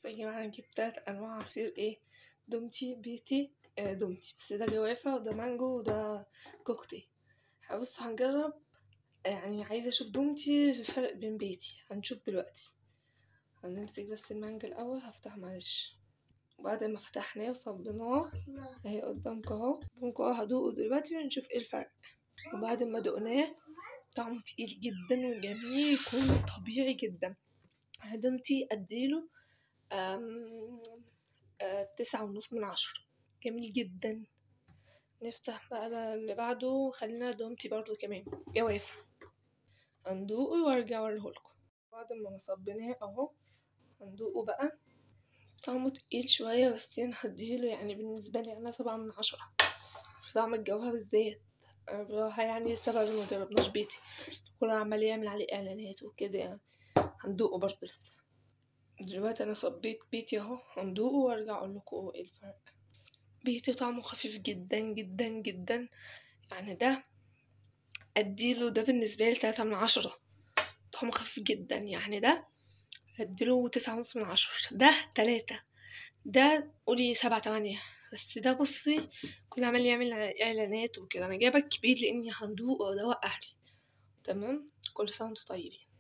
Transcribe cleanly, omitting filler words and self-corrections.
بصوا يا جماعة، أنا جبت 3 أنواع عصير دومتي بيتي. دومتي، بس ده جوافة وده مانجو وده كوكتيل. بصوا هنجرب، يعني عايزة أشوف دومتي في الفرق بين بيتي. هنشوف دلوقتي. هنمسك بس المانجا الأول، هفتح معلش. وبعد ما فتحناه وصبناه اهي قدامكم اهو هدوقه دلوقتي ونشوف ايه الفرق. وبعد ما دقناه طعمه تقيل جدا وجميل، كله طبيعي جدا. دومتي اديله 9.5 من 10. جميل جدا. نفتح بقى اللي بعده. خلينا دومتي برضو كمان جوافة. هندوقه وارجع اوريهولكم. بعد ما صبناه اهو هندوقه بقى. طعمه تقيل شوية، بس انا هديله يعني بالنسبة لي انا 7 من 10 في طعم الجوافة بالذات. بصراحة يعني لسه بعد ما جربناش بيتي، كله عمال يعمل عليه اعلانات وكده يعني. هندوقه برضه لسه. دلوقتي انا صبيت بيتي اهو، هندوقه وارجع اقول لكم ايه الفرق. بيتي طعمه خفيف جدا جدا جدا، يعني ده اديله، ده بالنسبة لي 3 من 10. طعمه خفيف جدا، يعني ده اديله 9.5 من 10. ده 3، ده قولي 7 8. بس ده بصي كل عمال يعمل اعلانات وكده. انا جايبه الكبير لاني هندوق وادوق اهلي. تمام. كل سنه وانتم طيبين.